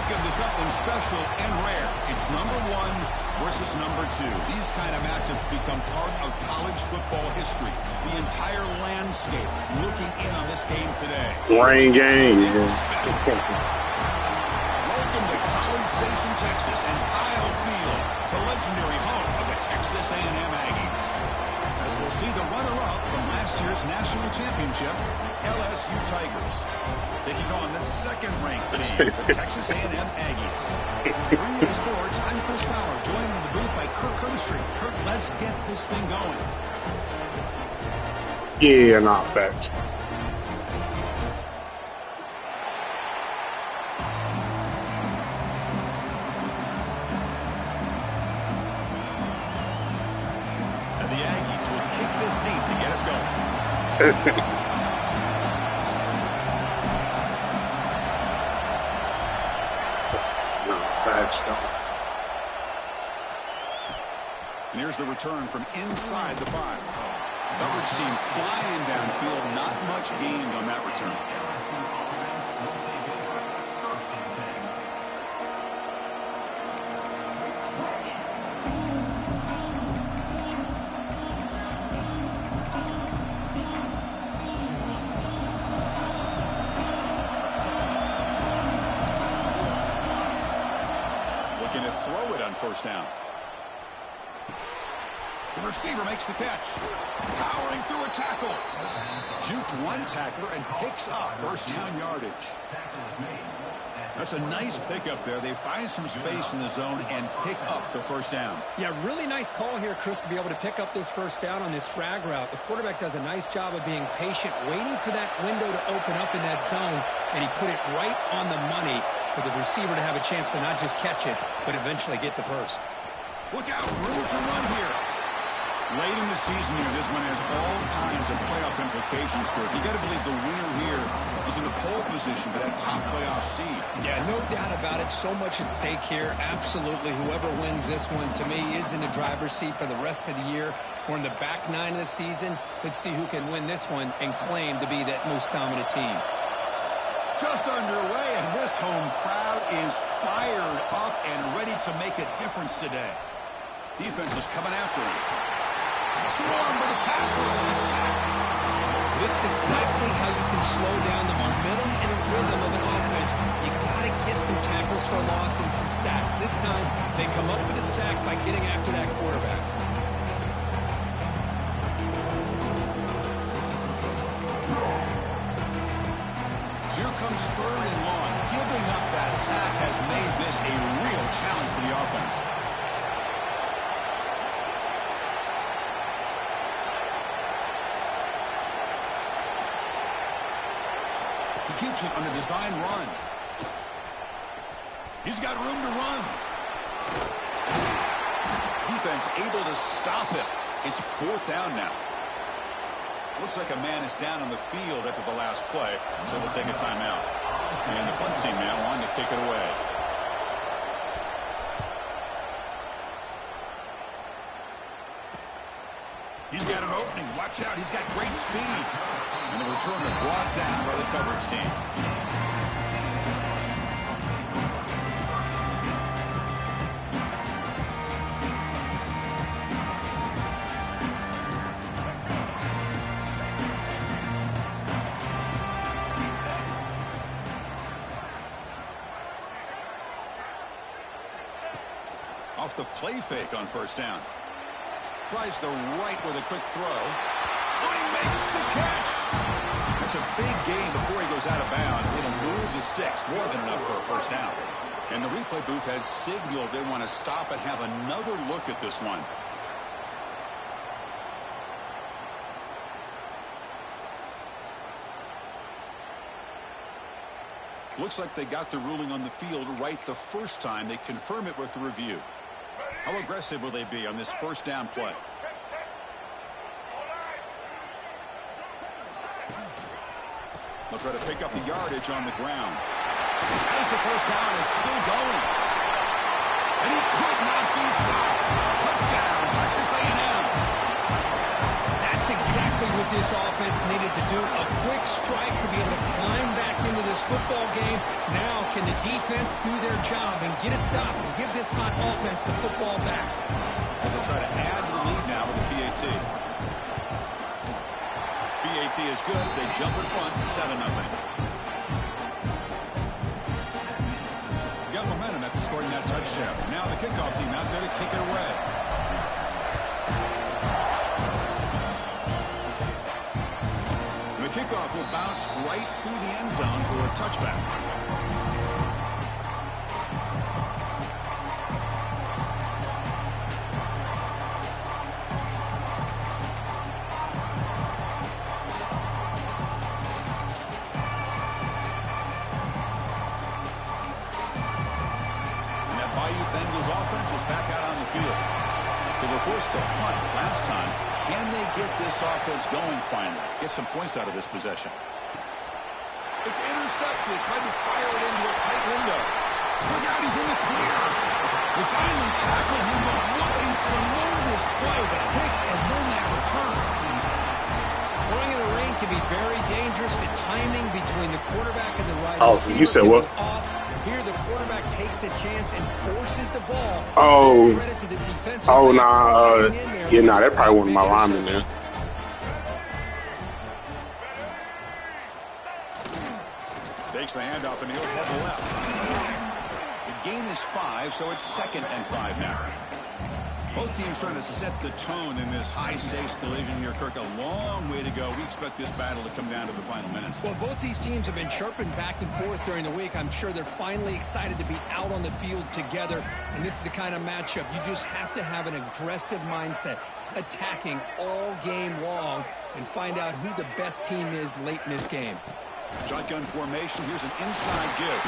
Welcome to something special and rare. It's number 1 versus number 2. These kind of matchups become part of college football history. The entire landscape looking in on this game today. Rain game. Welcome to College Station, Texas, and Kyle Field, the legendary home of the Texas A&M Aggies. As we'll see the runner-up from last year's national championship, LSU Tigers, taking on the second-ranked team, the Texas A&M Aggies. Bringing you sports, I'm Chris Fowler, joined in the booth by Kirk Herbstreit. Kirk, let's get this thing going. Yeah, not fact. And the Aggies will kick this deep to get us going. And here's the return from inside the 5. Coverage team flying downfield. Not much gained on that return. Looking to throw it on first down. The receiver makes the catch. Powering through a tackle. Juked one tackler and picks up first down yardage. That's a nice pickup there. They find some space in the zone and pick up the first down. Yeah, really nice call here, Chris, to be able to pick up this first down on this drag route. The quarterback does a nice job of being patient, waiting for that window to open up in that zone, and he put it right on the money for the receiver to have a chance to not just catch it, but eventually get the first. Look out, room to run here. Late in the season here, this one has all kinds of playoff implications, Kirk. You got to believe the winner here is in a pole position for that top playoff seed. Yeah, no doubt about it. So much at stake here. Absolutely. Whoever wins this one, to me, is in the driver's seat for the rest of the year. We're in the back 9 of the season. Let's see who can win this one and claim to be that most dominant team. Just underway, and this home crowd is fired up and ready to make a difference today. Defense is coming after him. Swarm for the pass rush. This is exactly how you can slow down the momentum and the rhythm of an offense. You got to get some tackles for loss and some sacks. This time, they come up with a sack by getting after that quarterback. So here comes 3rd and long. Giving up that sack has made this a real challenge for the offense. He keeps it on a design run. He's got room to run. Defense able to stop it. It's 4th down now. Looks like a man is down on the field after the last play, so we'll take a timeout. And the punt team now on to kick it away. He's got an opening. Watch out. He's got great speed. And the returner brought down by the coverage team. Off the play fake on first down. Tries the right with a quick throw. Oh, he makes the catch. That's a big gain before he goes out of bounds. It'll move the sticks, more than enough for a first down. And the replay booth has signaled they want to stop and have another look at this one. Looks like they got the ruling on the field right the first time. They confirm it with the review. How aggressive will they be on this first down play? They'll try to pick up the yardage on the ground. As the first down is still going. And he could not be stopped. Touchdown, Texas A&M. That's exactly what this offense needed to do a quick strike to be able to climb back into this football game. Now can the defense do their job and get a stop and give this hot offense the football back? And they'll try to add to the lead now with the PAT. PAT is good. They jump in front, 7-0. Got momentum after scoring that touchdown. Now the kickoff team out there to kick it away. The kickoff will bounce right through the end zone for a touchback. Bengals offense is back out on the field. They were forced to punt last time. Can they get this offense going finally? Get some points out of this possession. It's intercepted. Tried to fire it into a tight window. Look out, he's in the clear. They finally tackle him, but what a tremendous play. The pick and then that return. Throwing in the rain can be very dangerous. The timing between the quarterback and the wide Oh, receiver you said can what? be off. Here, the quarterback takes a chance and forces the ball. Oh. Credit to the defensive Oh, back nah. for getting in there. Yeah, nah, that probably one of my linemen, man. Takes the handoff and he'll head left. The gain is 5, so it's 2nd and 5 now. Both teams trying to set the tone in this high-stakes collision here, Kirk. A long way to go. We expect this battle to come down to the final minutes. Well, both these teams have been chirping back and forth during the week. I'm sure they're finally excited to be out on the field together. And this is the kind of matchup you just have to have an aggressive mindset, attacking all game long, and find out who the best team is late in this game. Shotgun formation. Here's an inside give.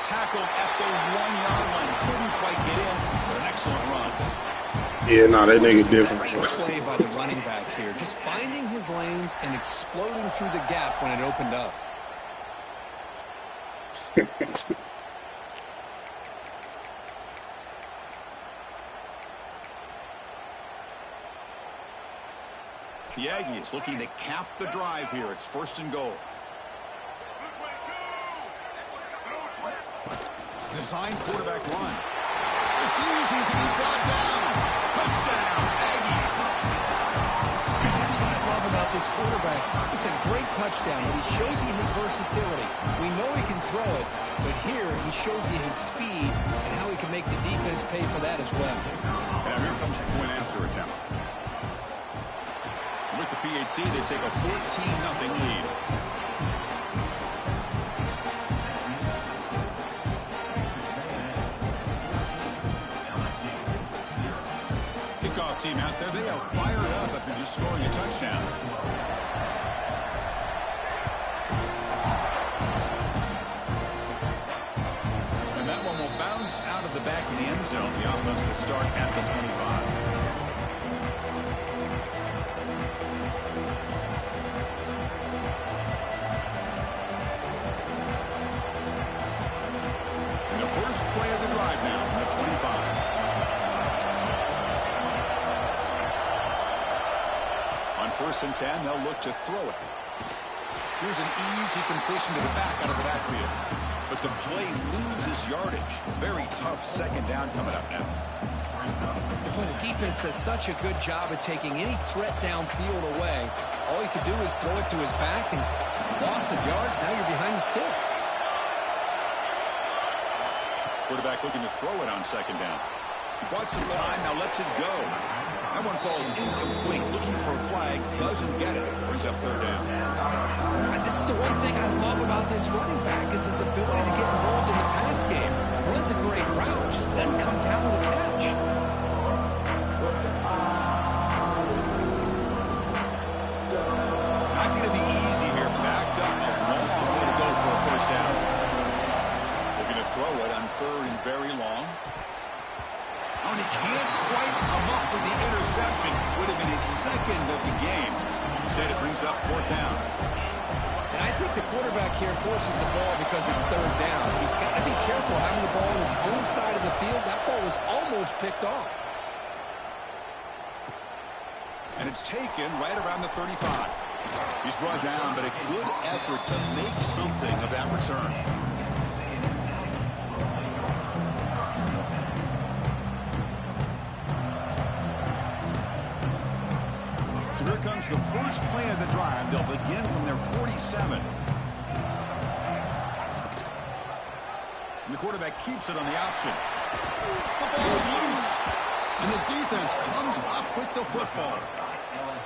Tackled at the 1-yard line. Couldn't quite get in, but an excellent run. Yeah, nah, that nigga different. Great play by the running back here. Just finding his lanes and exploding through the gap when it opened up. The Aggies looking to cap the drive here. It's 1st and goal. Design quarterback run. Refusing to be brought down. Touchdown, Aggies. That's what I love about this quarterback. It's a great touchdown, but he shows you his versatility. We know he can throw it, but here he shows you his speed and how he can make the defense pay for that as well. Now here comes a point after attempt. With the PAT, they take a 14-0 lead. Kickoff team out there, they are fired up after just scoring a touchdown. And that one will bounce out of the back of the end zone. The offense will start at the 25. First play of the drive now from the 25. On 1st and 10, they'll look to throw it. Here's an easy completion to the back out of the backfield. But the play loses yardage. Very tough 2nd down coming up now. Boy, the defense does such a good job of taking any threat downfield away. All he could do is throw it to his back and loss of yards. Now you're behind the sticks. Quarterback looking to throw it on 2nd down. He bought some time, now lets it go. That one falls incomplete. Looking for a flag, doesn't get it. Brings up 3rd down. This is the one thing I love about this running back is his ability to get involved in the pass game. Runs a great route, just doesn't come down with a catch. Not going to be easy here. Backed up a long way to go for a 1st down. Looking to throw it on 3rd and very long. Oh, and he can't quite come up with the interception. Would have been his 2nd of the game. Instead, it brings up 4th down. And I think the quarterback here forces the ball because it's 3rd down. He's got to be careful having the ball on his own side of the field. That ball was almost picked off. And it's taken right around the 35. He's brought down, but a good effort to make something of that return. So here comes the first play of the drive. They'll begin from their 47. And the quarterback keeps it on the option. The ball is loose. And the defense comes up with the football.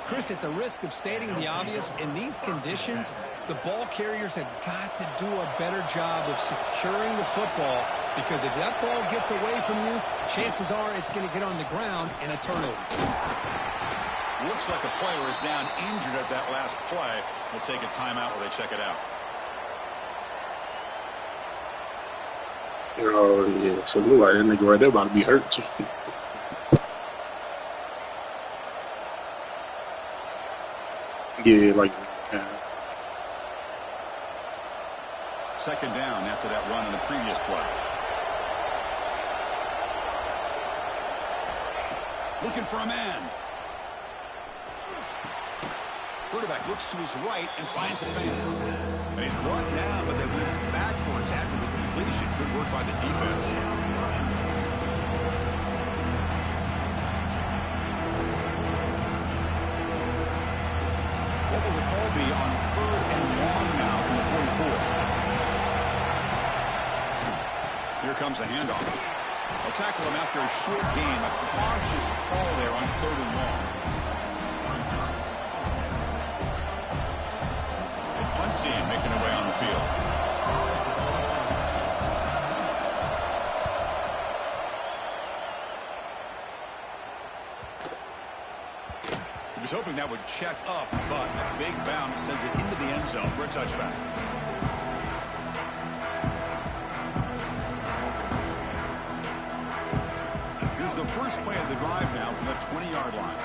Chris, at the risk of stating the obvious, in these conditions, the ball carriers have got to do a better job of securing the football, because if that ball gets away from you, chances are it's going to get on the ground and a turnover. Looks like a player is down injured at that last play. We'll take a timeout while they check it out. Oh, yeah. So look like that nigga right there about to be hurt, too. Yeah, like... Second down after that run in the previous play. Looking for a man. Quarterback looks to his right and finds his man. And he's brought down, but they went backwards after the completion. Good work by the defense. What will the call be on 3rd and long now from the 44? Here comes the handoff. They'll tackle him after a short gain. A cautious call there on 3rd and long. Team making their way on the field. He was hoping that would check up, but a big bounce sends it into the end zone for a touchback. Here's the first play of the drive now from the 20-yard line.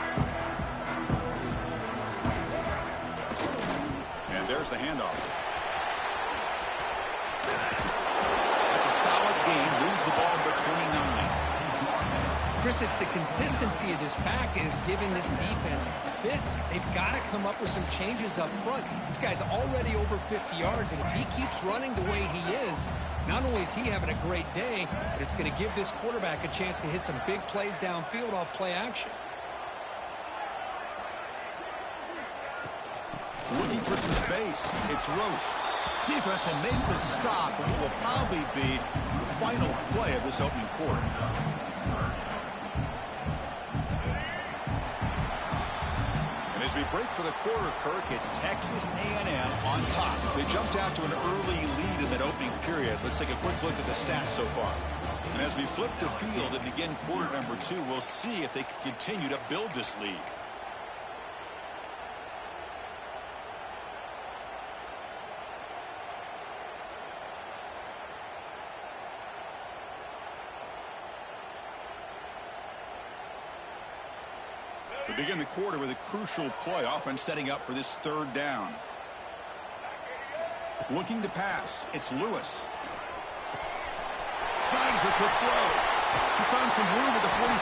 There's the handoff. That's a solid gain. Moves the ball to the 29. Chris, it's the consistency of this pack is giving this defense fits. They've got to come up with some changes up front. This guy's already over 50 yards, and if he keeps running the way he is, not only is he having a great day, but it's going to give this quarterback a chance to hit some big plays downfield off play action. Looking for some space. It's Roche. Defense will make the stop, and it will probably be the final play of this opening quarter. And as we break for the quarter, Kirk, it's Texas A&M on top. They jumped out to an early lead in that opening period. Let's take a quick look at the stats so far. And as we flip the field and begin quarter number 2, we'll see if they can continue to build this lead. We begin the quarter with a crucial play, offense setting up for this 3rd down. Looking to pass. It's Lewis. Snags the quick throw. He's found some room at the 45.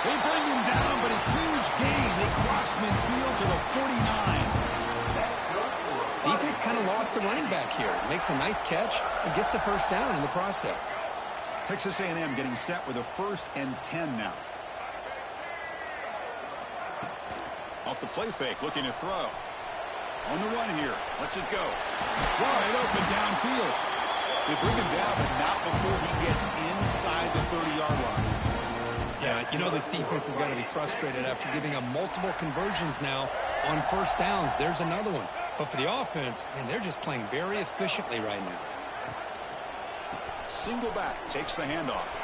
They bring him down, but a huge gain. They cross midfield to the 49. Defense kind of lost a running back here. Makes a nice catch and gets the first down in the process. Texas A&M getting set with a 1st and 10 now. Off the play fake, looking to throw. On the run here. Lets it go. Wide open downfield. They bring him down, but not before he gets inside the 30-yard line. Yeah, you know this defense has got to be frustrated after giving up multiple conversions now on first downs. There's another one. But for the offense, man, they're just playing very efficiently right now. Single back takes the handoff.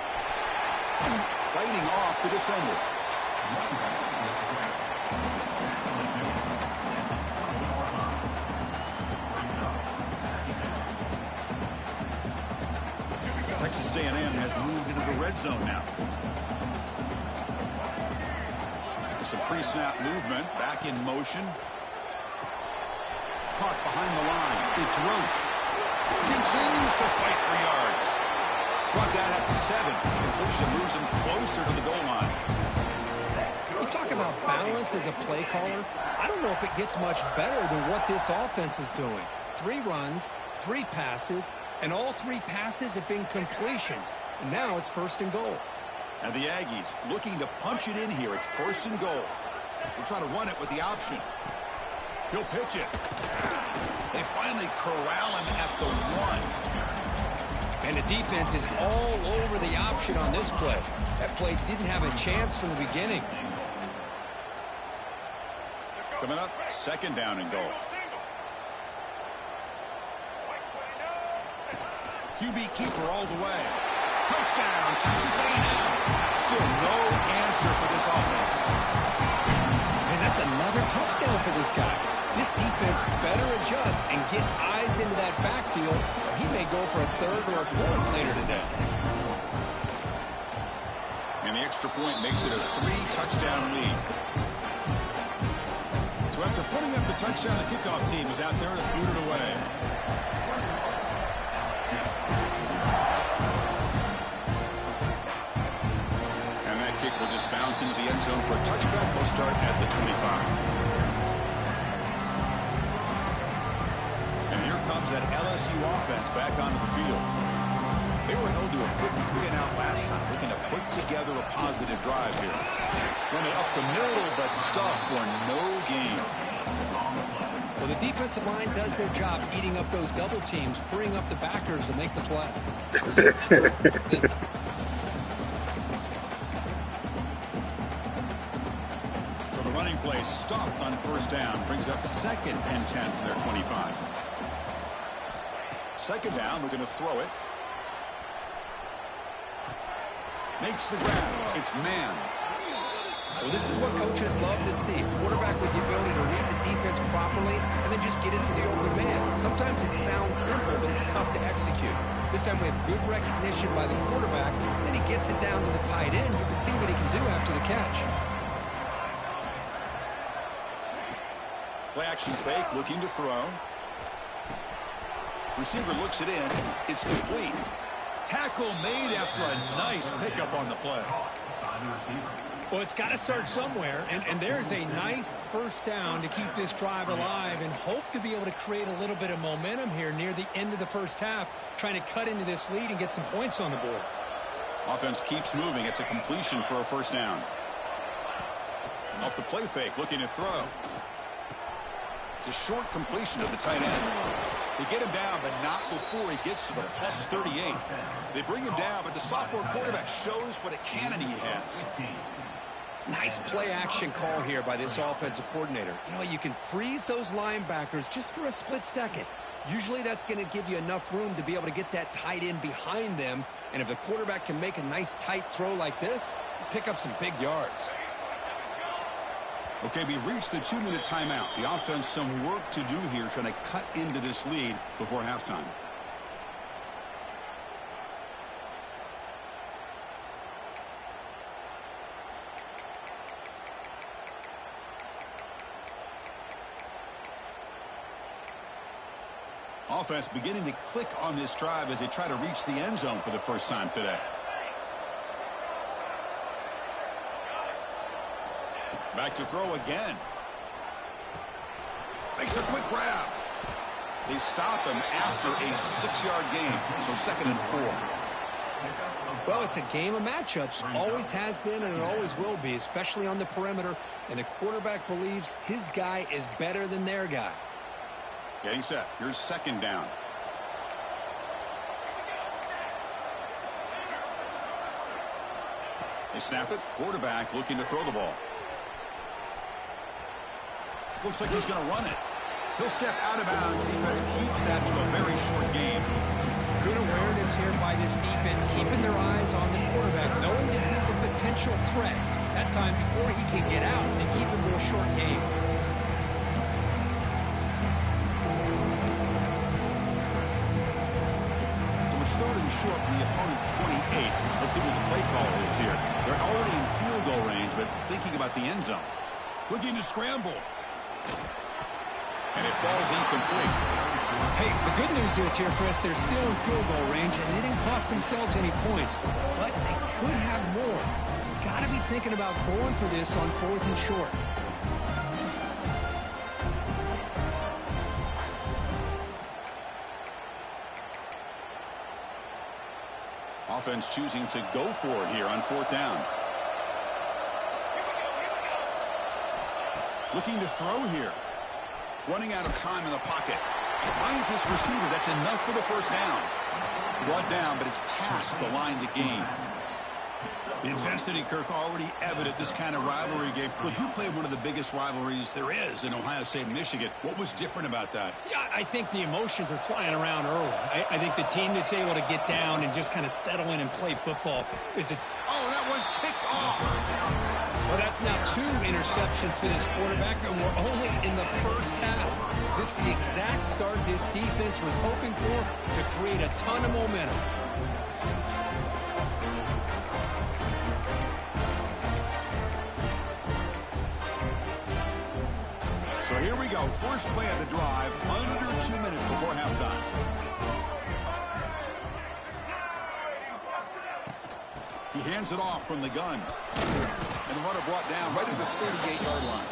Fighting off the defender. Texas A&M has moved into the red zone now. With some pre-snap movement, back in motion. Caught behind the line. It's Roche. Continues to fight for yards. Brought down at the 7. Completion moves him closer to the goal line. You talk about balance as a play caller. I don't know if it gets much better than what this offense is doing. 3 runs, 3 passes, and all 3 passes have been completions. And now it's 1st and goal. And the Aggies looking to punch it in here. It's 1st and goal. We'll try to run it with the option. He'll pitch it. They finally corral him at the 1. And the defense is all over the option on this play. That play didn't have a chance from the beginning. Coming up, 2nd down and goal. QB keeper all the way. Touchdown, Texas A&M. Still no answer for this offense. And that's another touchdown for this guy. This defense better adjust and get eyes into that backfield, or he may go for a 3rd or a 4th later today. And the extra point makes it a 3-touchdown lead. So after putting up the touchdown, the kickoff team is out there to boot it away. And that kick will just bounce into the end zone for a touchback. We'll start at the 25. Comes that LSU offense back onto the field. They were held to a quick 3-and-out last time, looking to put together a positive drive here. Run it up the middle, but stuffed for no gain. Well, the defensive line does their job eating up those double teams, freeing up the backers to make the play. So the running play stopped on 1st down, brings up 2nd and 10 from their 25. 2nd down, we're going to throw it. Makes the grab. It's man. Well, this is what coaches love to see. A quarterback with the ability to read the defense properly and then just get it to the open man. Sometimes it sounds simple, but it's tough to execute. This time we have good recognition by the quarterback. Then he gets it down to the tight end. You can see what he can do after the catch. Play action fake, looking to throw. Receiver looks it in. It's complete. Tackle made after a nice pickup on the play. Well, it's got to start somewhere, and there's a nice 1st down to keep this drive alive and hope to be able to create a little bit of momentum here near the end of the 1st half, trying to cut into this lead and get some points on the board. Offense keeps moving. It's a completion for a 1st down. Off the play fake, looking to throw. It's a short completion of the tight end. They get him down, but not before he gets to the plus 38. They bring him down, but the sophomore quarterback shows what a cannon he has. Nice play action call here by this offensive coordinator. You know, you can freeze those linebackers just for a split second. Usually that's going to give you enough room to be able to get that tight end behind them. And if the quarterback can make a nice tight throw like this, pick up some big yards. Okay, we reached the 2-minute timeout. The offense some work to do here, trying to cut into this lead before halftime. Offense beginning to click on this drive as they try to reach the end zone for the 1st time today. Back to throw again. Makes a quick grab. They stop him after a 6-yard gain. So 2nd and 4. Well, it's a game of matchups. Always has been and it always will be, especially on the perimeter. And the quarterback believes his guy is better than their guy. Getting set. Here's 2nd down. They snap it. Quarterback looking to throw the ball. Looks like he's going to run it. He'll step out of bounds. Defense keeps that to a very short game. Good awareness here by this defense, keeping their eyes on the quarterback, knowing that he's a potential threat. That time before he can get out, they keep him to a short game. So it's 3rd and short from the opponent's 28. Let's see what the play call is here. They're already in field goal range, but thinking about the end zone. Looking to scramble. And it falls incomplete. Hey, the good news is here, Chris, they're still in field goal range, and they didn't cost themselves any points. But they could have more. You've got got to be thinking about going for this on 4th and short. Offense choosing to go for it here on 4th down. Looking to throw here. Running out of time in the pocket. Finds this receiver. That's enough for the first down. Brought down, but it's past the line to gain. The intensity, Kirk, already evident this kind of rivalry game. Look, you played one of the biggest rivalries there is in Ohio State and Michigan. What was different about that? Yeah, I think the emotions are flying around early. I think the team that's able to get down and just kind of settle in and play football is it. Oh, that one's picked off. Well, that's now 2 interceptions for this quarterback, and we're only in the first half. This is the exact start this defense was hoping for to create a ton of momentum. So here we go. First play of the drive, under 2 minutes before halftime. He hands it off from the gun. And the runner brought down right at the 38-yard line.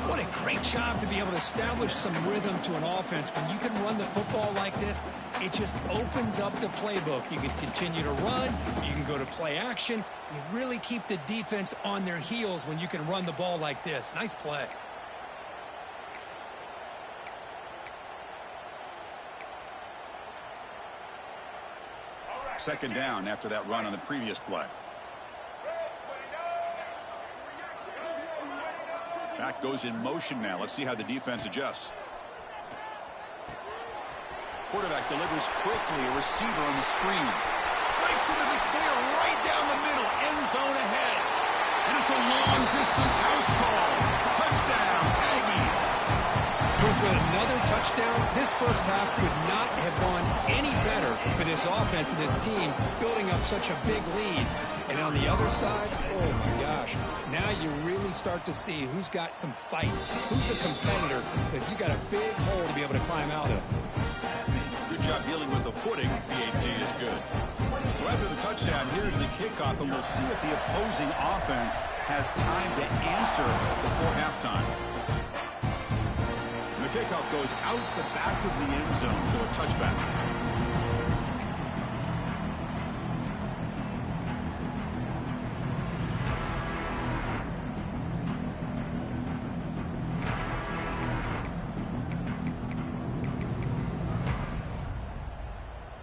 What a great job to be able to establish some rhythm to an offense. When you can run the football like this, it just opens up the playbook. You can continue to run. You can go to play action. You really keep the defense on their heels when you can run the ball like this. Nice play. Second down after that run on the previous play. Back goes in motion now. Let's see how the defense adjusts. Quarterback delivers quickly. A receiver on the screen. Breaks into the clear right down the middle. End zone ahead. And it's a long-distance house call. Touchdown, Aggies. With another touchdown, this first half could not have gone any better for this offense and this team, building up such a big lead. And on the other side, oh my gosh, now you really start to see who's got some fight, who's a competitor, because you got a big hole to be able to climb out of. Good job dealing with the footing. PAT is good. So after the touchdown, here's the kickoff, and we'll see if the opposing offense has time to answer before halftime. The kickoff goes out the back of the end zone, so a touchback.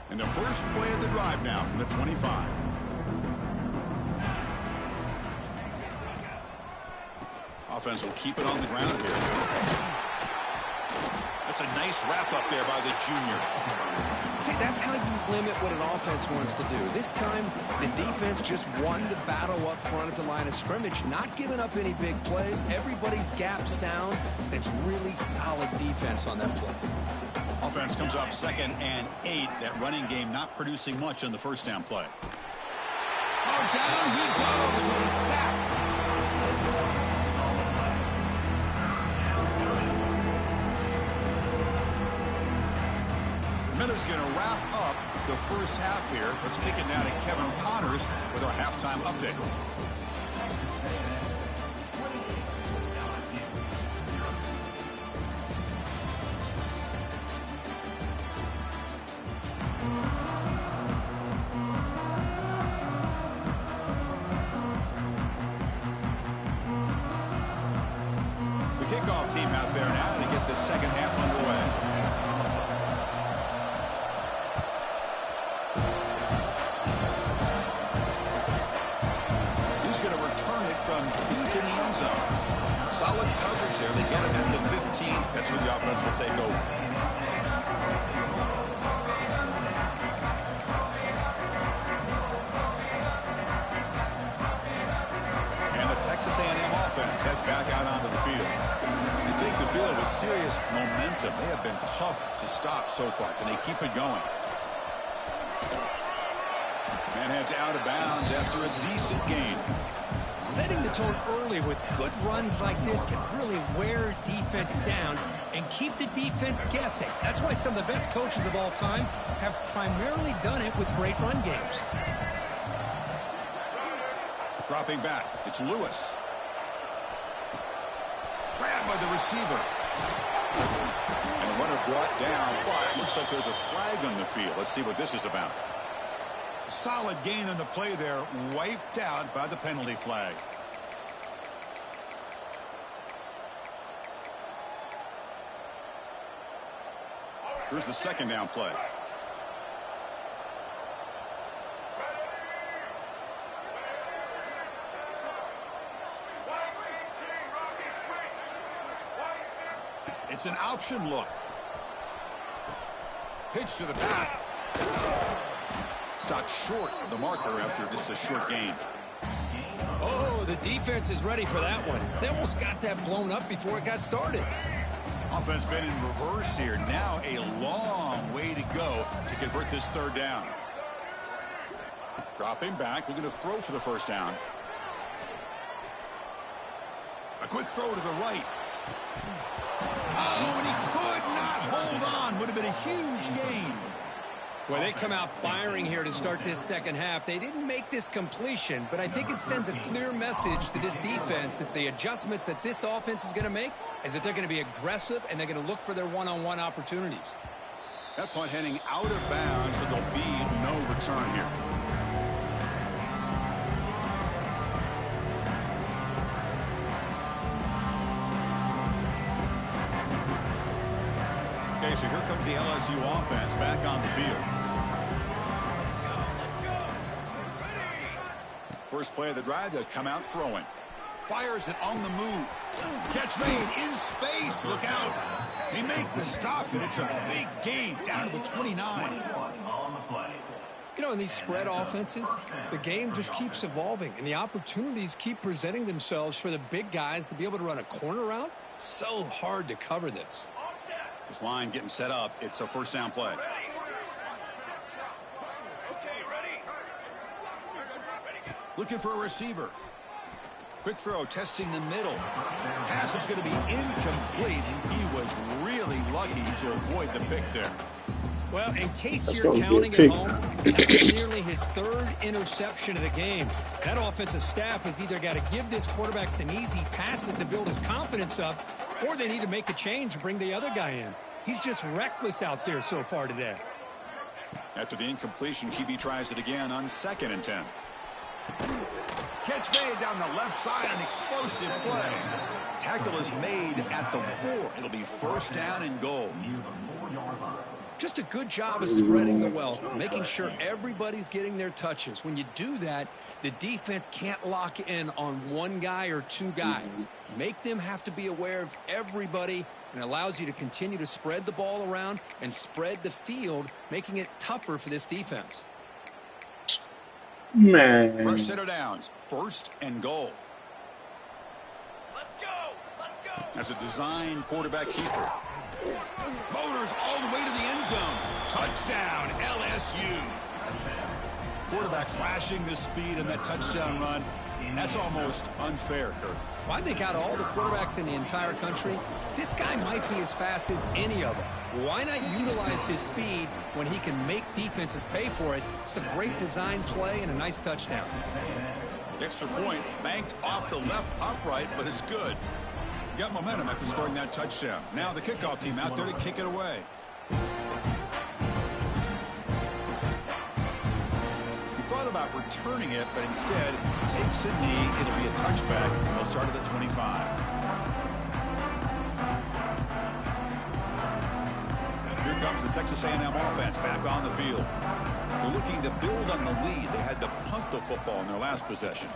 And the first play of the drive now from the 25. Offense will keep it on the ground here. That's a nice wrap-up there by the junior. See, that's how you limit what an offense wants to do. This time, the defense just won the battle up front at the line of scrimmage, not giving up any big plays. Everybody's gap sound. It's really solid defense on that play. Offense comes up 2nd and 8. That running game not producing much on the first down play. Oh, down he goes. It's a sack. Miller's going to wrap up the first half here. Let's kick it now to Kevin Connors with our halftime update. The kickoff team out there now to get the second half underway. Solid coverage there. They get him at the 15. That's where the offense will take over. And the Texas A&M offense heads back out onto the field. They take the field with serious momentum. They have been tough to stop so far. Can they keep it going? Man heads out of bounds after a decent gain. Setting the tone early with good runs like this can really wear defense down and keep the defense guessing. That's why some of the best coaches of all time have primarily done it with great run games. Dropping back. It's Lewis. Grabbed by the receiver. And the runner brought down, but looks like there's a flag on the field. Let's see what this is about. Solid gain on the play there. Wiped out by the penalty flag. Here's the second down play. It's an option look. Pitch to the back. Stopped short of the marker after just a short gain. Oh, the defense is ready for that one. They almost got that blown up before it got started. Offense been in reverse here. Now a long way to go to convert this third down. Dropping back, looking to throw for the first down. A quick throw to the right. Oh, and he could not hold on. Would have been a huge gain. Well, they come out firing here to start this second half. They didn't make this completion, but I think it sends a clear message to this defense that the adjustments that this offense is going to make is that they're going to be aggressive and they're going to look for their one-on-one opportunities. That punt heading out of bounds, so there'll be no return here. Okay, so here comes the LSU offense back on the field. First play of the drive, they'll come out throwing. Fires it on the move. Catch made in space. Look out. They make the stop, and it's a big gain down to the 29. You know, in these spread offenses, the game just keeps evolving, and the opportunities keep presenting themselves for the big guys to be able to run a corner route. So hard to cover this. This line getting set up. It's a first down play. Looking for a receiver. Quick throw, testing the middle. Pass is going to be incomplete. He was really lucky to avoid the pick there. Well, in case you're counting at home, that was nearly his third interception of the game. That offensive staff has either got to give this quarterback some easy passes to build his confidence up, or they need to make a change to bring the other guy in. He's just reckless out there so far today. After the incompletion, QB tries it again on 2nd and 10. Catch made down the left side, an explosive play. Tackle is made at the 4. It'll be first down and goal. Just a good job of spreading the wealth, making sure everybody's getting their touches. When you do that, the defense can't lock in on one guy or two guys. Make them have to be aware of everybody, and allows you to continue to spread the ball around and spread the field, making it tougher for this defense. Man. First set of downs, first and goal. Let's go! Let's go! As a design quarterback keeper. Motors all the way to the end zone. Touchdown, LSU. Quarterback flashing the speed in that touchdown run. That's almost unfair, Kurt. Well, I think out of all the quarterbacks in the entire country, this guy might be as fast as any of them. Why not utilize his speed when he can make defenses pay for it? It's a great design play and a nice touchdown. Extra point banked off the left upright, but it's good. Got momentum after scoring that touchdown. Now the kickoff team out there to kick it away. He thought about returning it, but instead takes a knee. It'll be a touchback. They'll start at the 25. Here comes the Texas A&M offense back on the field. They're looking to build on the lead. They had to punt the football in their last possession.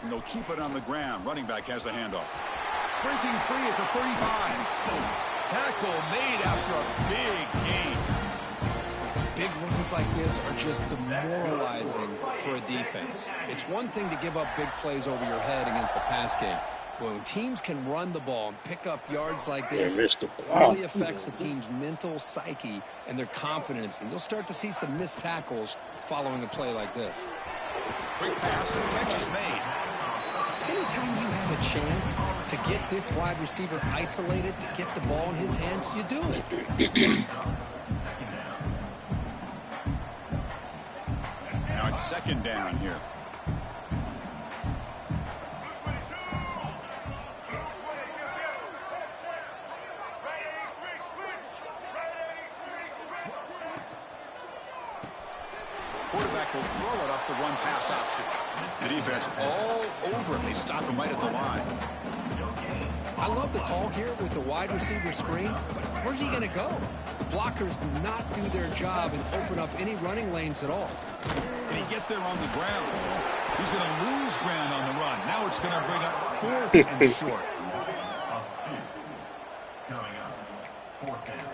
And they'll keep it on the ground. Running back has the handoff. Breaking free at the 35. Tackle made after a big gain. Big runs like this are just demoralizing for a defense. It's one thing to give up big plays over your head against the pass game. When teams can run the ball and pick up yards like this, it really affects the team's mental psyche and their confidence. And you'll start to see some missed tackles following a play like this. Quick pass and catch is made. Anytime you have a chance to get this wide receiver isolated, to get the ball in his hands, you do it. Now it's second down here. quarterback will throw it off the run-pass option. The defense all over it. They stop him right at the line. I love the call here with the wide receiver screen, but where's he going to go? The blockers do not do their job and open up any running lanes at all. Can he get there on the ground? He's going to lose ground on the run. Now it's going to bring up 4th and short. Coming up, 4th down.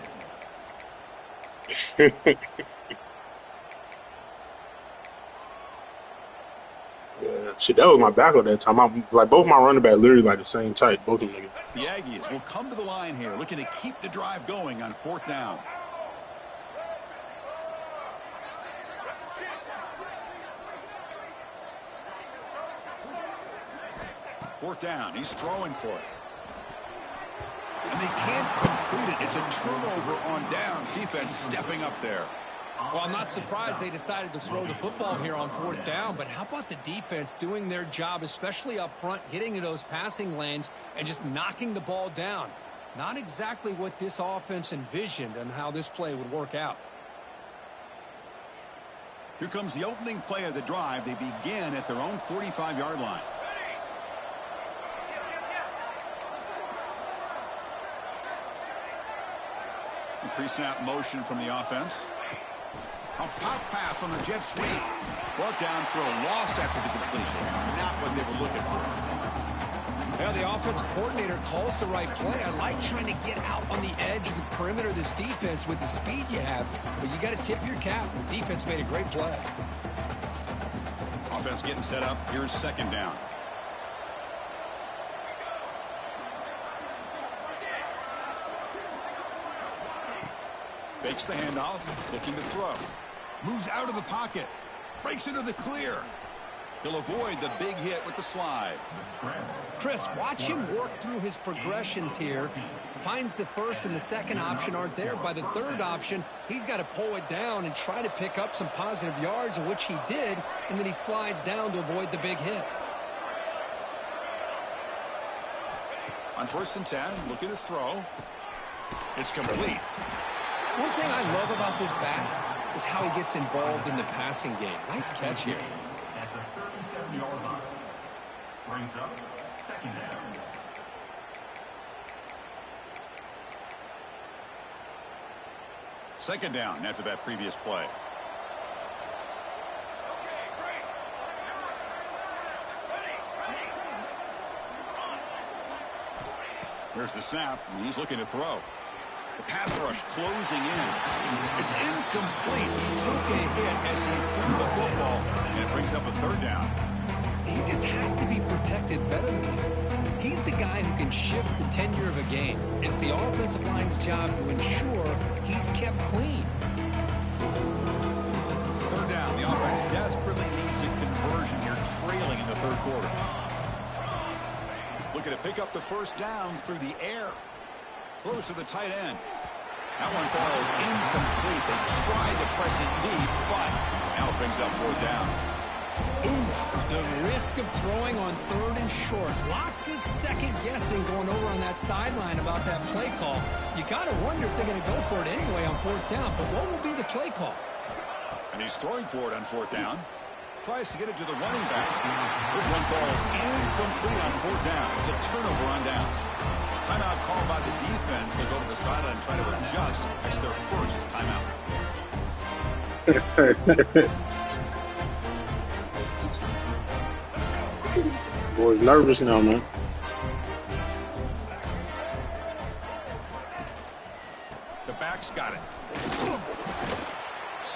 Yeah, shit, that was my backup that time. Like both my running back literally like the same type, both of them niggas. The Aggies will come to the line here, looking to keep the drive going on 4th down. Fourth down, he's throwing for it. And they can't complete it. It's a turnover on downs. Defense stepping up there. Well, I'm not surprised they decided to throw the football here on 4th down, but how about the defense doing their job, especially up front, getting in those passing lanes and just knocking the ball down? Not exactly what this offense envisioned and how this play would work out. Here comes the opening play of the drive. They begin at their own 45-yard line. Pre-snap motion from the offense. A pop pass on the jet sweep. Brought down for a loss after the completion. Not what they were looking for. Yeah, the offensive coordinator calls the right play. I like trying to get out on the edge of the perimeter of this defense with the speed you have, but you got to tip your cap. The defense made a great play. Offense getting set up. Here's 2nd down. Fakes the handoff, looking to throw. Moves out of the pocket. Breaks into the clear. He'll avoid the big hit with the slide. Chris, watch him work through his progressions here. Finds the first and the second option aren't there. By the third option, he's got to pull it down and try to pick up some positive yards, of which he did, and then he slides down to avoid the big hit. On 1st and 10, looking to throw. It's complete. One thing I love about this back is how he gets involved in the passing game. Nice catch here. At the 37-yard line. Brings up 2nd down. Second down after that previous play. Here's the snap, and he's looking to throw. The pass rush closing in. It's incomplete. He took a hit as he threw the football, and it brings up a 3rd down. He just has to be protected better than that. He's the guy who can shift the tenure of a game. It's the offensive line's job to ensure he's kept clean. 3rd down. The offense desperately needs a conversion here, trailing in the 3rd quarter. Looking to pick up the 1st down through the air. Throws to the tight end. That one falls incomplete. They tried to press it deep, but now it brings up 4th down. Oof, the risk of throwing on 3rd and short. Lots of second guessing going over on that sideline about that play call. You got to wonder if they're going to go for it anyway on 4th down, but what will be the play call? And he's throwing for it on 4th down. Tries to get it to the running back. This one falls incomplete on 4th down. It's a turnover on downs. Timeout called by the defense. They'll go to the sideline and try to adjust. It's their 1st timeout. Boy's nervous now, man. The back's got it.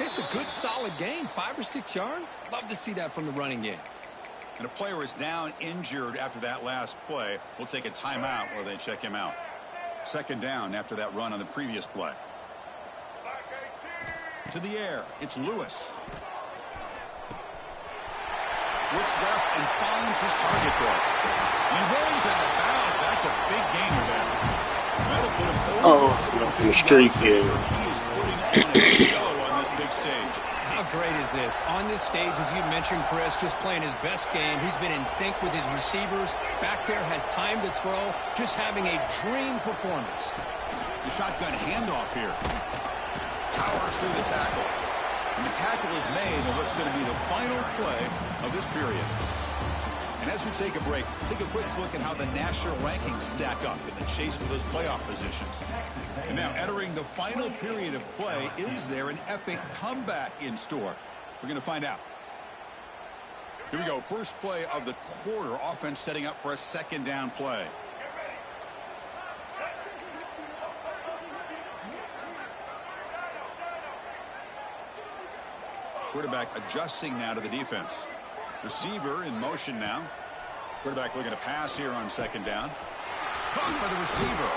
It's a good, solid game. 5 or 6 yards. Love to see that from the running game. And a player is down injured after that last play. We'll take a timeout while they check him out. 2nd down after that run on the previous play. To the air. It's Lewis. Looks left and finds his target there. And he runs out of bounds. That's a big gainer there. That'll put him over from the street, yeah. He is putting on a show on this big stage. How great is this? On this stage, as you mentioned, Chris, just playing his best game. He's been in sync with his receivers. Back there, has time to throw. Just having a dream performance. The shotgun handoff here. Powers through the tackle. And the tackle is made on what's going to be the final play of this period. And as we take a break, take a quick look at how the national rankings stack up in the chase for those playoff positions. And now entering the final period of play, is there an epic comeback in store? We're going to find out. Here we go. First play of the quarter. Offense setting up for a second down play. Quarterback adjusting now to the defense. Receiver in motion now. Quarterback looking to pass here on second down. Caught by the receiver.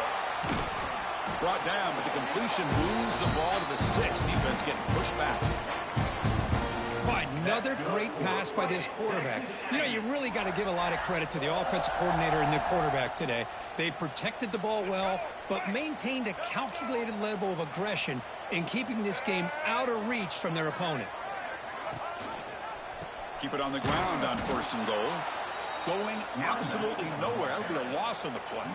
Brought down, but the completion moves the ball to the 6. Defense getting pushed back. Another great pass by this quarterback. You know, you really got to give a lot of credit to the offensive coordinator and the quarterback today. They protected the ball well, but maintained a calculated level of aggression in keeping this game out of reach from their opponent. Keep it on the ground on 1st and goal. Going absolutely nowhere. That'll be a loss on the play.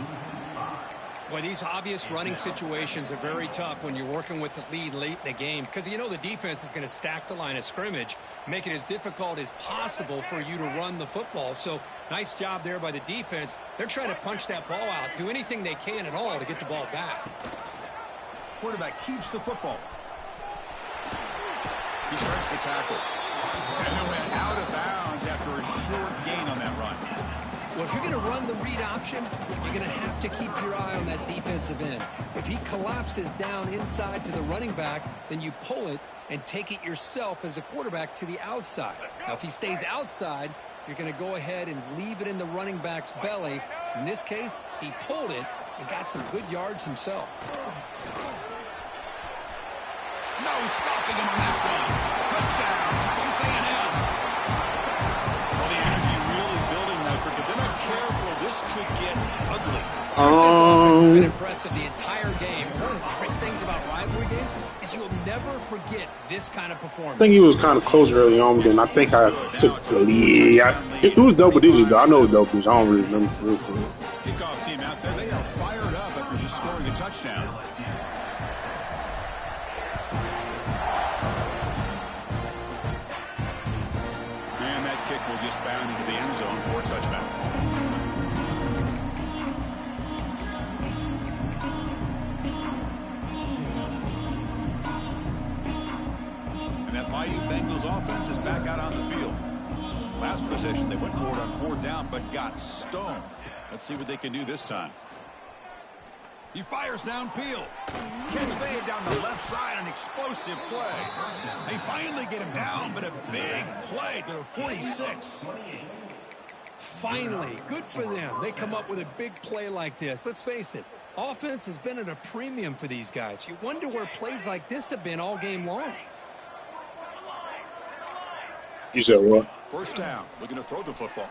Boy, these obvious running situations are very tough when you're working with the lead late in the game, because you know the defense is going to stack the line of scrimmage, make it as difficult as possible for you to run the football. So nice job there by the defense. They're trying to punch that ball out, do anything they can at all to get the ball back. Quarterback keeps the football. He shreds the tackle. And it went out of bounds after a short gain on that run. Well, if you're going to run the read option, you're going to have to keep your eye on that defensive end. If he collapses down inside to the running back, then you pull it and take it yourself as a quarterback to the outside. Now, if he stays outside, you're going to go ahead and leave it in the running back's belly. In this case, he pulled it and got some good yards himself. No stopping him on that run. Touchdown, Texas A&M. Well, the energy really building now, Cricket. They're not careful. This could get ugly. This offense has been impressive the entire game. One of the great things about rivalry games is you'll never forget this kind of performance. I think he was kind of close early on, but then I think I took the lead. It was double digits, though. I know it was double digits. I don't really remember for real. Kickoff team out there. They are fired up after just scoring a touchdown. And that kick will just bound into the end zone for a touchback. Bengals offense is back out on the field. Last possession, they went forward on 4th down, but got stoned. Let's see what they can do this time. He fires downfield. Catch made down the left side, an explosive play. They finally get him down, but a big play to the 46. Finally, good for them. They come up with a big play like this. Let's face it, offense has been at a premium for these guys. You wonder where plays like this have been all game long. You said what? 1st down, looking to throw the football.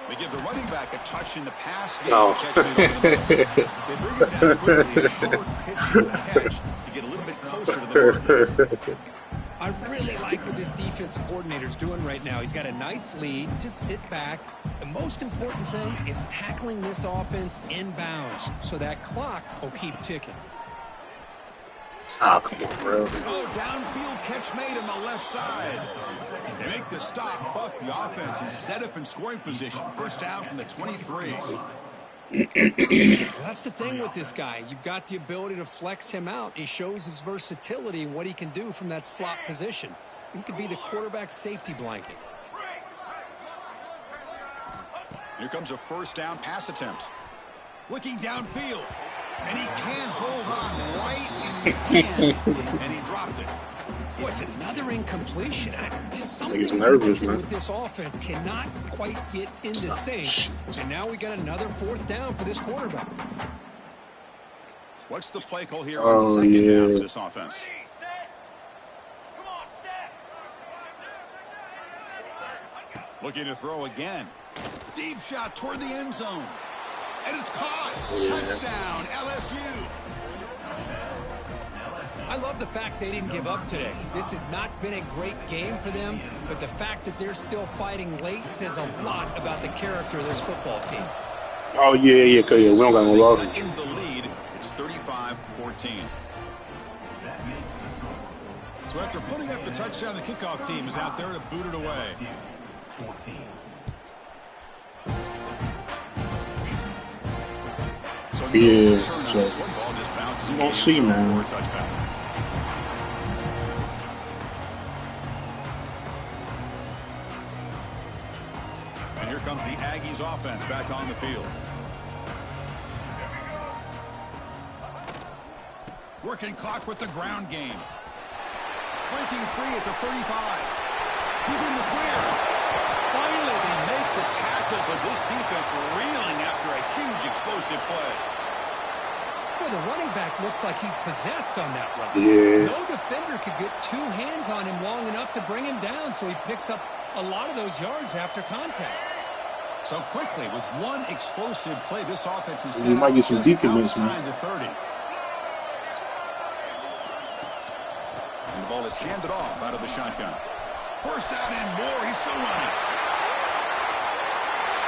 They give the running back a touch in the pass game. Oh. They bring it down quickly, a short pitch catch to get a little bit closer to the mark. I really like what this defensive coordinator is doing right now. He's got a nice lead. Just sit back. The most important thing is tackling this offense inbounds so that clock will keep ticking. Oh, come on, bro. Oh, downfield catch made on the left side. They make the stop, but the offense is set up in scoring position. 1st down from the 23. That's the thing with this guy. You've got the ability to flex him out. He shows his versatility and what he can do from that slot position. He could be the quarterback safety blanket. Here comes a 1st down pass attempt. Looking downfield. And he can't hold on right in his hands. And he dropped it. What's another incompletion? Just something missing with this offense. Cannot quite get into sync. And now we got another 4th down for this quarterback. What's the play call here on 2nd down for this offense? Looking to throw again. Deep shot toward the end zone. And it's caught. Touchdown, LSU. I love the fact they didn't give up today. This has not been a great game for them, but the fact that they're still fighting late says a lot about the character of this football team. Oh, yeah, because we don't got no loss. Into the lead, it's 35-14. So after putting up the touchdown, the kickoff team is out there to boot it away. 14. So Yeah, so so ball just bounces you won't see, man. for a touchdown. And here comes the Aggies offense back on the field. Working clock with the ground game. Breaking free at the 35. He's in the clear. Finally, they make the tackle, but this defense reeling after a huge explosive play. Well, the running back looks like he's possessed on that run. Yeah. No defender could get two hands on him long enough to bring him down, so he picks up a lot of those yards after contact. So quickly, with one explosive play, this offense is set You might get some just decommits, man. outside the 30. And the ball is handed off out of the shotgun. First down and more. He's still running.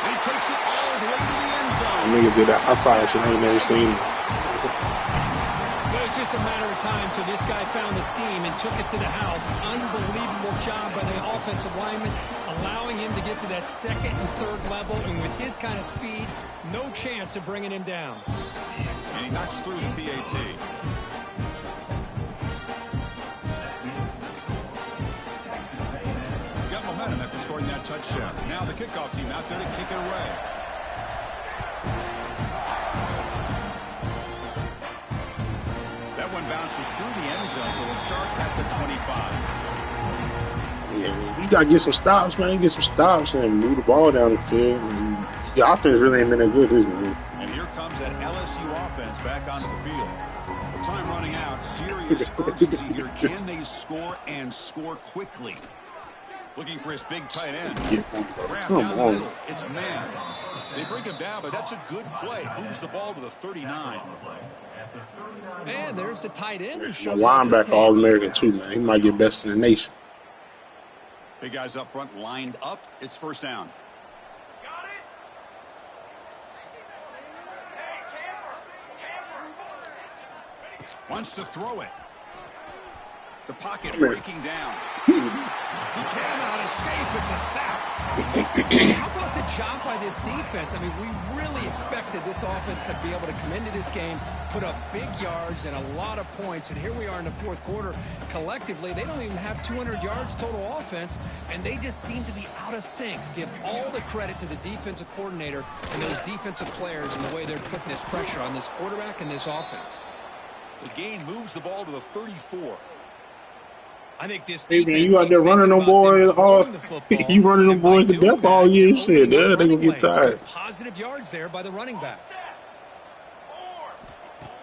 And he takes it all the way to the end zone. Niggas did that high five shit I ain't never seen. But it's just a matter of time till this guy found the seam and took it to the house. Unbelievable job by the offensive lineman, allowing him to get to that second and third level. And with his kind of speed, no chance of bringing him down. And he knocks through the PAT. Got momentum after scoring that touchdown. Now the kickoff team out there to kick it away. That one bounces through the end zone, so they'll start at the 25. Yeah, you gotta get some stops, man. Get some stops and move the ball down the field. And the offense really ain't been that good this game. And here comes that LSU offense back onto the field. With time running out, serious urgency here. Can they score and score quickly? Looking for his big tight end. Grab Come down the on. middle. It's man. They bring him down, but that's a good play. Moves the ball to the 39. And there's the tight end who A shows off his linebacker hands. All-American too, man. He might get best in the nation. Big guys up front lined up. It's first down. Got it? Hey, camper! Wants to throw it. The pocket breaking down. He cannot escape. It's a sack. How about the job by this defense? I mean, we really expected this offense to be able to come into this game, put up big yards and a lot of points. And here we are in the fourth quarter. Collectively, they don't even have 200 yards total offense, and they just seem to be out of sync. Give all the credit to the defensive coordinator and those defensive players and the way they're putting this pressure on this quarterback and this offense. The gain moves the ball to the 34. I think this Hey, defense man, you out there keeps running thinking them about boys them throwing off. the football, You running them and by boys to doing death all that, year. opening Shit, up they gonna running get lanes. tired. Good positive yards there by the running back.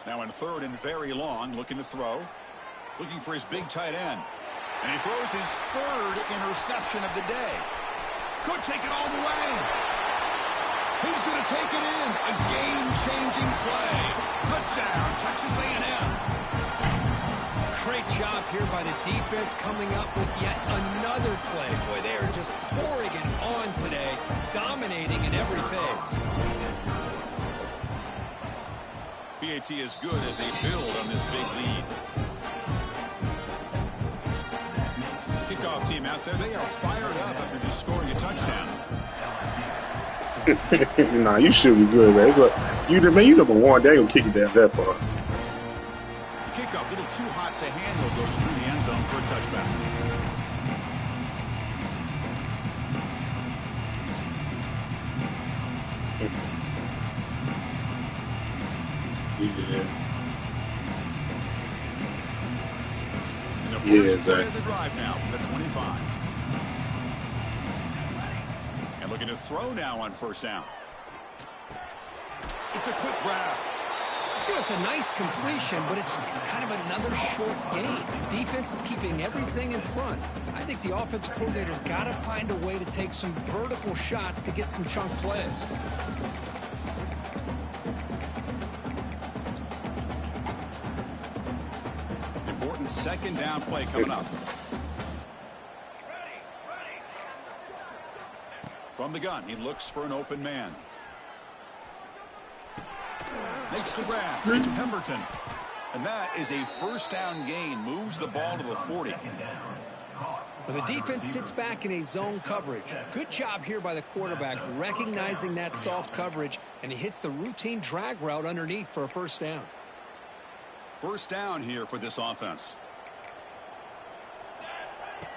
Now in third and very long, looking to throw. Looking for his big tight end. And he throws his third interception of the day. Could take it all the way. He's going to take it in. A game-changing play. Touchdown, Texas A&M. Great job here by the defense coming up with yet another play. Boy, they are just pouring it on today, dominating in every phase. PAT is good as they build on this big lead. Kickoff team out there, they are fired up after just scoring a touchdown. Nah, you should be good, man. It's like, you number one. They ain't gonna kick it that far. Kickoff, a little too hot to handle, goes through the end zone for a touchback. Yeah. And the first Yeah, play exactly. of the drive now from the 25. And looking to throw now on first down. It's a quick grab. You know, it's a nice completion, but it's kind of another short gain. The defense is keeping everything in front. I think the offensive coordinator's got to find a way to take some vertical shots to get some chunk plays. Important second down play coming up. From the gun, he looks for an open man. Makes the grab. It's Pemberton. And that is a first down gain. Moves the ball to the 40. Well, the defense sits back in a zone coverage. Good job here by the quarterback, recognizing that soft coverage, and he hits the routine drag route underneath for a first down. First down here for this offense.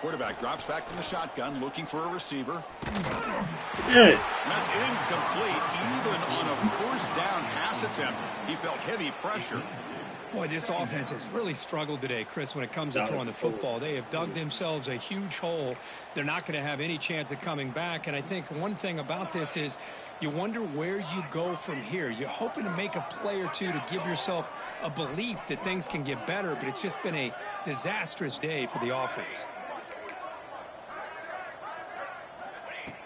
Quarterback drops back from the shotgun, looking for a receiver. That's incomplete. Even on a first down pass attempt, he felt heavy pressure. Boy, this offense has really struggled today, Chris, when it comes to throwing the football. They have dug themselves a huge hole. They're not going to have any chance of coming back. And I think one thing about this is you wonder where you go from here. You're hoping to make a play or two to give yourself a belief that things can get better, but it's just been a disastrous day for the offense.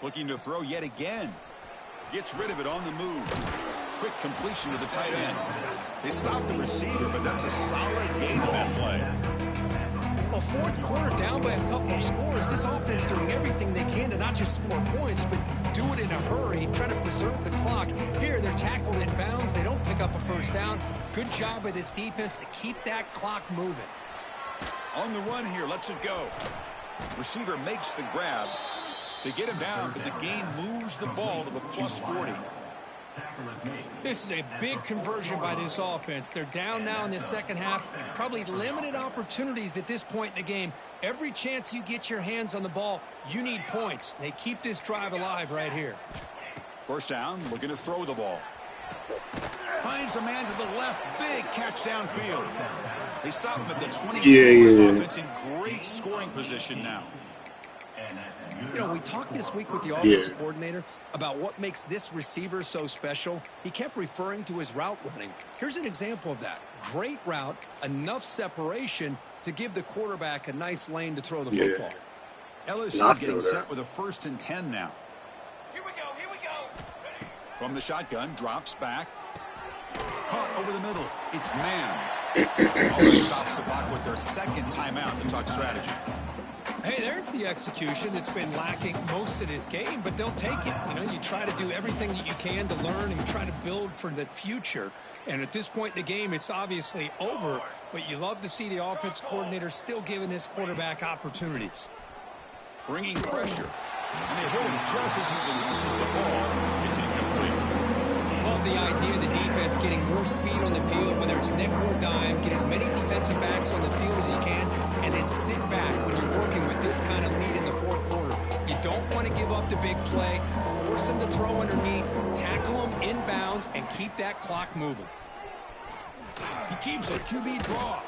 Looking to throw yet again. Gets rid of it on the move. Quick completion to the tight end. They stopped the receiver, but that's a solid gain on that play. Well, fourth quarter down by a couple of scores. This offense doing everything they can to not just score points, but do it in a hurry, try to preserve the clock. Here, they're tackled in bounds. They don't pick up a first down. Good job by this defense to keep that clock moving. On the run here, lets it go. Receiver makes the grab. They get him down, but the gain moves the ball to the plus 40. This is a big conversion by this offense. They're down now in the second half. Probably limited opportunities at this point in the game. Every chance you get your hands on the ball, you need points. They keep this drive alive right here. First down, looking to throw the ball. Finds a man to the left. Big catch downfield. They stop him at the 20. This offense in great scoring position now. You know, we talked this week with the offensive coordinator about what makes this receiver so special. He kept referring to his route running. Here's an example of that. Great route, enough separation to give the quarterback a nice lane to throw the football. LSU is getting set with a 1st and 10 now. Here we go, here we go. From the shotgun, drops back. Caught over the middle. It's man. Offense stops the clock with their second timeout to talk strategy. Hey, there's the execution that's been lacking most of this game, but they'll take it. You know, you try to do everything that you can to learn and try to build for the future. And at this point in the game, it's obviously over, but you love to see the offense coordinator still giving this quarterback opportunities. Bringing pressure. And they hit him just as he releases the ball. It's incomplete. Love the idea of the defense getting more speed on the field, whether it's nickel or dime, get as many defensive backs on the field as you can, and then sit back when you're working with this kind of lead in the fourth quarter. You don't want to give up the big play, force them to throw underneath, tackle them in bounds, and keep that clock moving. He keeps a QB draw.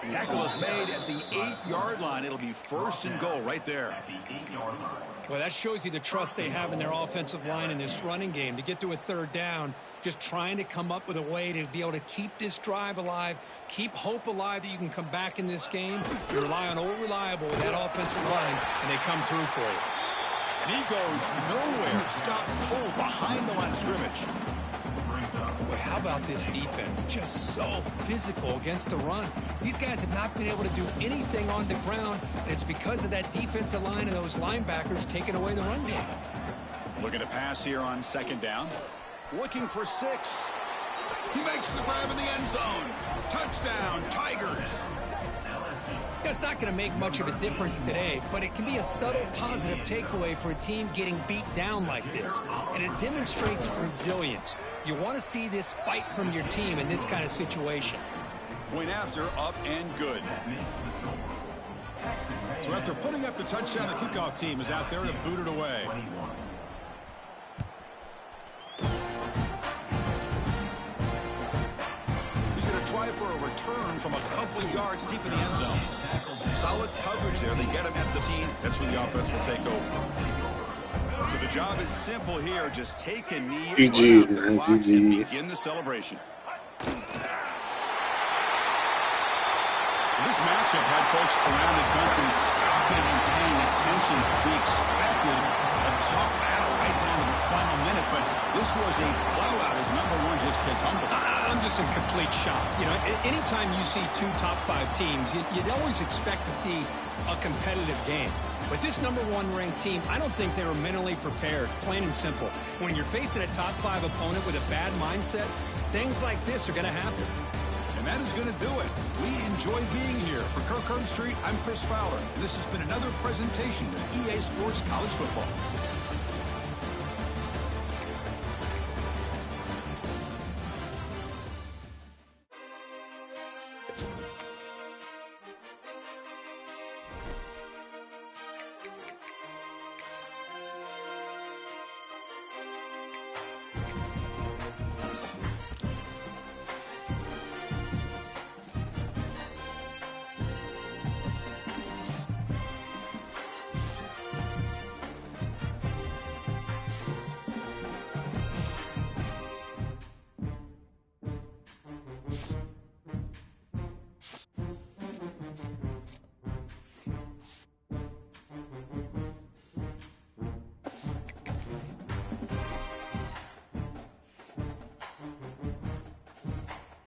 Tackle is made at the 8-yard line. It'll be 1st and goal right there. Well, that shows you the trust they have in their offensive line in this running game. To get to a third down, just trying to come up with a way to be able to keep this drive alive, keep hope alive that you can come back in this game. You rely on Old Reliable with that offensive line, and they come through for you. And he goes nowhere. Stopped cold behind the line of scrimmage. Boy, how about this defense? Just so physical against the run. These guys have not been able to do anything on the ground, and it's because of that defensive line and those linebackers taking away the run game. Looking to pass here on 2nd down. Looking for 6. He makes the grab in the end zone. Touchdown, Tigers. You know, it's not going to make much of a difference today, but it can be a subtle positive takeaway for a team getting beat down like this. And it demonstrates resilience. You want to see this fight from your team in this kind of situation. Point after, up and good. So after putting up the touchdown, the kickoff team is out there to boot it away. He's going to try for a return from a couple of yards deep in the end zone. Solid coverage there. They get him at the team. That's when the offense will take over. So the job is simple here. Just take a knee, GG, run out the clock, and begin the celebration. This matchup had folks around the country stopping and paying attention. We expected a tough battle right down to the final minute, but this was a blowout as number 1 just gets humbled. I'm just in complete shock. You know, anytime you see 2 top 5 teams, you'd always expect to see a competitive game. But this number 1 ranked team, I don't think they were mentally prepared, plain and simple. When you're facing a top 5 opponent with a bad mindset, things like this are going to happen. And that is going to do it. We enjoy being here. For Kirk Herbstreit, I'm Chris Fowler. And this has been another presentation of EA Sports College Football.